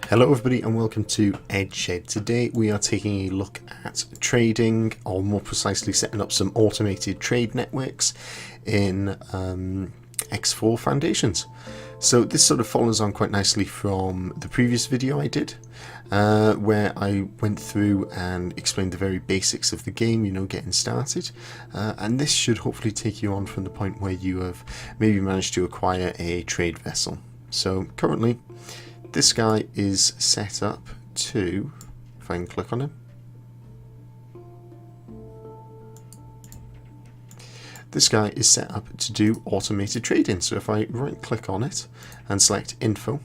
Hello everybody and welcome to EdgeShed. Today we are taking a look at trading, or more precisely setting up some automated trade networks in X4 Foundations. So this sort of follows on quite nicely from the previous video I did, where I went through and explained the very basics of the game, getting started. And this should hopefully take you on from the point where you have maybe managed to acquire a trade vessel. So currently, this guy is set up to, if I can click on him, this guy is set up to do automated trading. So if I right click on it and select info,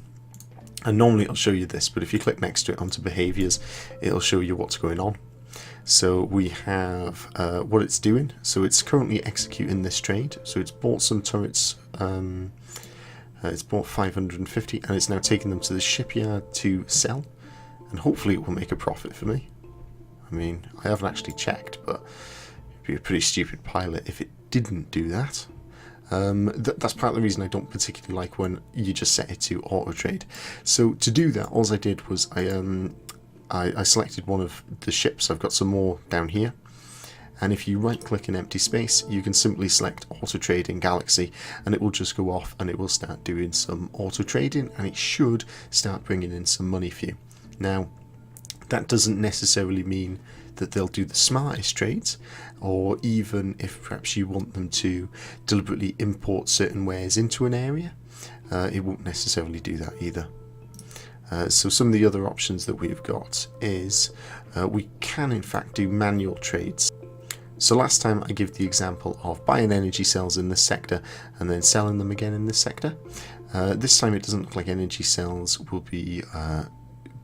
and normally it'll show you this, but if you click next to it onto behaviors, it'll show you what's going on. So we have what it's doing. So it's currently executing this trade. So it's bought some turrets. It's bought 550 and it's now taking them to the shipyard to sell, and hopefully it will make a profit for me. I mean, I haven't actually checked, but it'd be a pretty stupid pilot if it didn't do that. That's part of the reason I don't particularly like when you just set it to auto trade. So to do that, all I did was I selected one of the ships. I've got some more down here. And if you right click an empty space, you can simply select auto trade in Galaxy and it will just go off and it will start doing some auto trading, and it should start bringing in some money for you. Now, that doesn't necessarily mean that they'll do the smartest trades, or even if perhaps you want them to deliberately import certain wares into an area, it won't necessarily do that either. So some of the other options that we've got is we can in fact do manual trades. So last time I gave the example of buying energy cells in this sector and then selling them again in this sector. This time it doesn't look like energy cells will be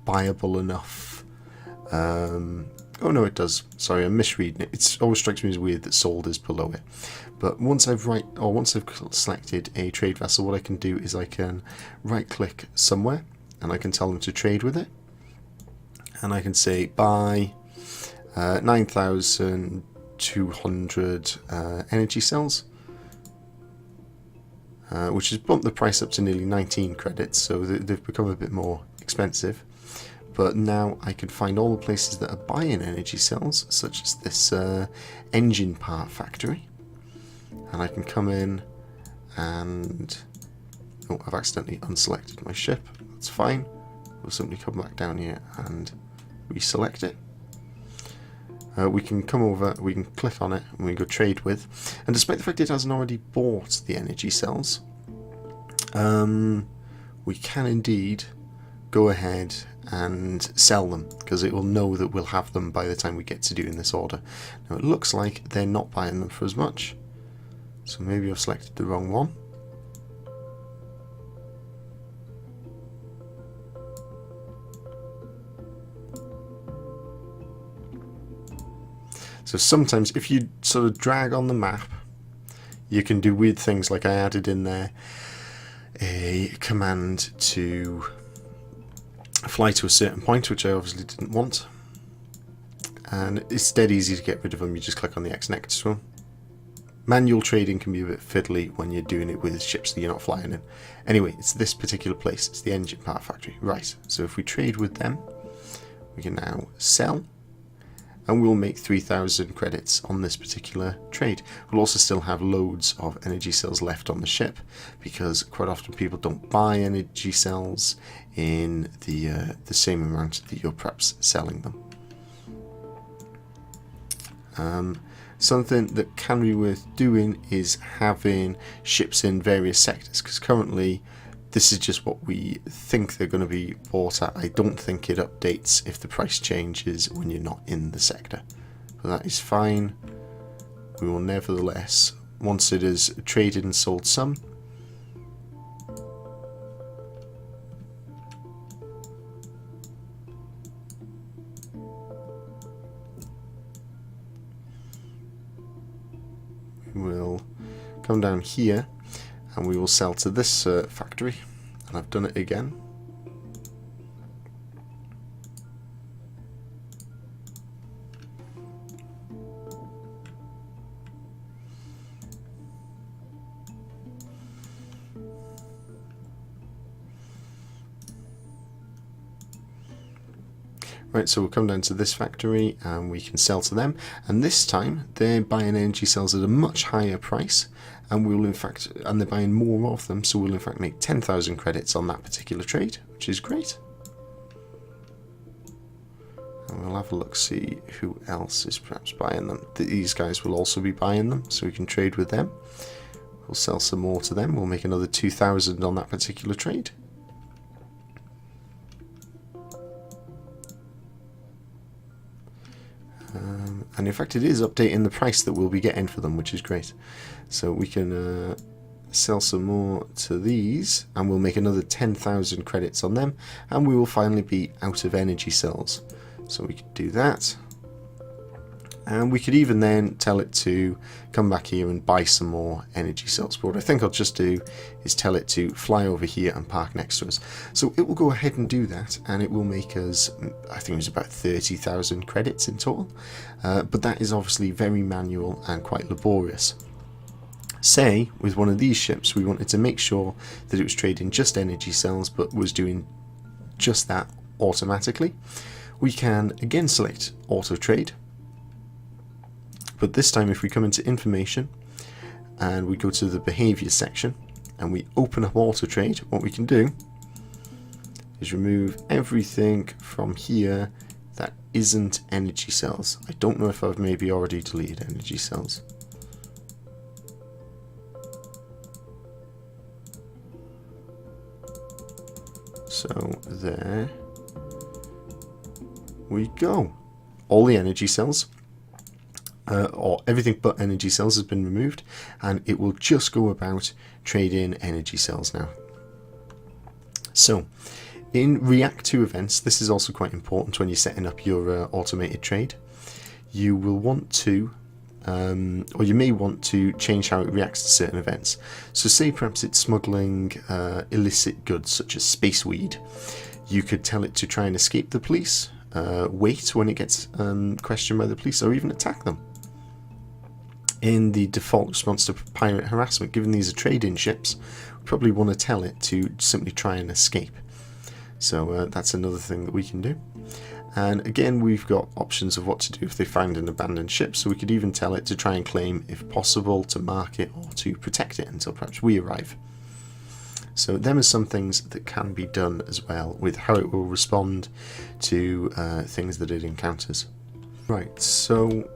buyable enough. Oh no, it does. Sorry, I'm misreading it. It always strikes me as weird that sold is below it. But once I've selected a trade vessel, what I can do is I can right click somewhere and I can tell them to trade with it. And I can say buy 9,200 energy cells, which has bumped the price up to nearly 19 credits, so they've become a bit more expensive. But now I can find all the places that are buying energy cells, such as this engine part factory, and I can come in and I've accidentally unselected my ship. That's fine. We'll simply come back down here and reselect it. We can come over, we can click on it, and we can go trade with. And despite the fact it hasn't already bought the energy cells, we can indeed go ahead and sell them, because it will know that we'll have them by the time we get to doing this order. Now it looks like they're not buying them for as much, so maybe I've selected the wrong one. So sometimes if you sort of drag on the map, you can do weird things, like I added in there a command to fly to a certain point, which I obviously didn't want. And it's dead easy to get rid of them, you just click on the X next to them. Manual trading can be a bit fiddly when you're doing it with ships that you're not flying in. Anyway, it's this particular place, it's the engine part factory. Right, so if we trade with them, we can now sell. And we'll make 3,000 credits on this particular trade. We'll also still have loads of energy cells left on the ship, because quite often people don't buy energy cells in the same amount that you're perhaps selling them. Something that can be worth doing is having ships in various sectors, because currently this is just what we think they're going to be bought at. I don't think it updates if the price changes when you're not in the sector. But that is fine. We will nevertheless, once it is traded and sold some, we will come down here and we will sell to this factory, and I've done it again. Right, so we'll come down to this factory and we can sell to them, and this time they're buying energy cells at a much higher price, and they're buying more of them, so we'll in fact make 10,000 credits on that particular trade, which is great. And we'll have a look, see who else is perhaps buying them. These guys will also be buying them, so we can trade with them. We'll sell some more to them, we'll make another 2,000 on that particular trade. And in fact it is updating the price that we'll be getting for them, which is great. So we can sell some more to these, and we'll make another 10,000 credits on them, and we will finally be out of energy cells. So we could do that, and we could even then tell it to come back here and buy some more energy cells. But what I think I'll just do is tell it to fly over here and park next to us. So it will go ahead and do that, and it will make us, I think it was about 30,000 credits in total. But that is obviously very manual and quite laborious. Say, with one of these ships, we wanted to make sure that it was trading just energy cells, but was doing just that automatically. We can again select auto trade, but this time if we come into information and we go to the behavior section and we open up auto trade, what we can do is remove everything from here that isn't energy cells. I don't know if I've maybe already deleted energy cells. So there we go. All the energy cells, or everything but energy cells, has been removed, and it will just go about trading energy cells now. So in React to events, this is also quite important when you're setting up your automated trade. You will want to or you may want to change how it reacts to certain events. So say perhaps it's smuggling illicit goods such as space weed. You could tell it to try and escape the police, wait when it gets questioned by the police, or even attack them. In the default response to pirate harassment, given these are trade-in ships, we probably want to tell it to simply try and escape. So that's another thing that we can do. And again, we've got options of what to do if they find an abandoned ship, so we could even tell it to try and claim if possible, to mark it, or to protect it until perhaps we arrive. So them are some things that can be done as well with how it will respond to things that it encounters. Right, so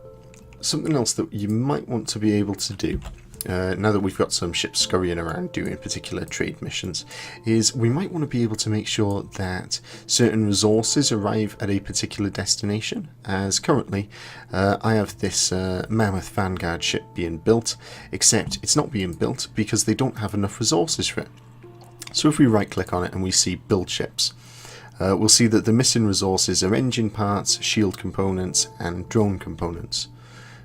something else that you might want to be able to do, now that we've got some ships scurrying around doing particular trade missions, is we might want to be able to make sure that certain resources arrive at a particular destination, as currently I have this Mammoth Vanguard ship being built, except it's not being built because they don't have enough resources for it. So if we right click on it and we see build ships, we'll see that the missing resources are engine parts, shield components and drone components.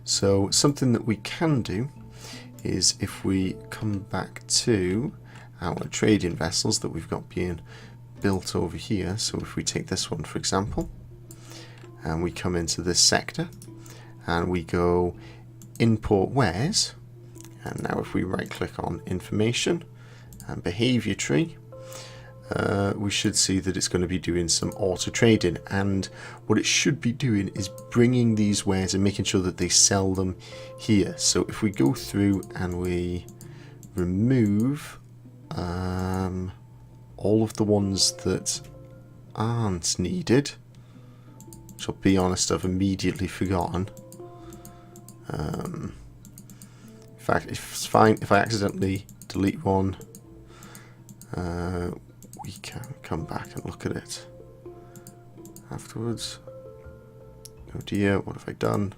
So something that we can do is if we come back to our trading vessels that we've got being built over here, so if we take this one for example, and we come into this sector and we go import wares, and now if we right click on information and behavior tree, we should see that it's going to be doing some auto trading, and what it should be doing is bringing these wares and making sure that they sell them here. So if we go through and we remove all of the ones that aren't needed, which I'll be honest, I've immediately forgotten. In fact, it's fine if I accidentally delete one. We can come back and look at it afterwards. Oh dear, what have I done?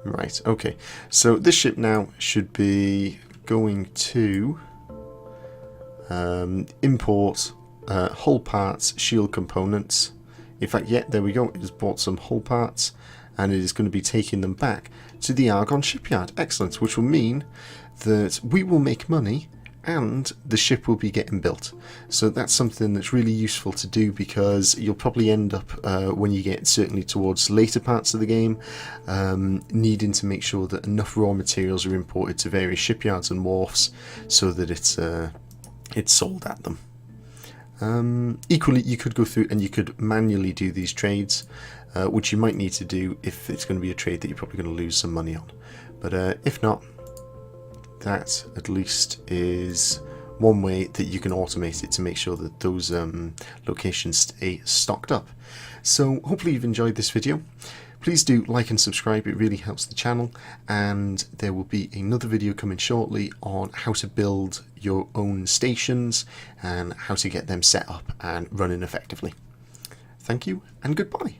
Right, okay. So this ship now should be going to import hull parts, shield components. In fact, yeah, there we go. It has bought some hull parts and it is going to be taking them back to the Argon shipyard. Excellent, which will mean that we will make money and the ship will be getting built. So that's something that's really useful to do, because you'll probably end up, when you get certainly towards later parts of the game, needing to make sure that enough raw materials are imported to various shipyards and wharfs so that it's sold at them. Equally, you could go through and you could manually do these trades, which you might need to do if it's going to be a trade that you're probably going to lose some money on. But if not, that at least is one way that you can automate it to make sure that those locations stay stocked up. So hopefully you've enjoyed this video. Please do like and subscribe, it really helps the channel, and there will be another video coming shortly on how to build your own stations and how to get them set up and running effectively. Thank you and goodbye.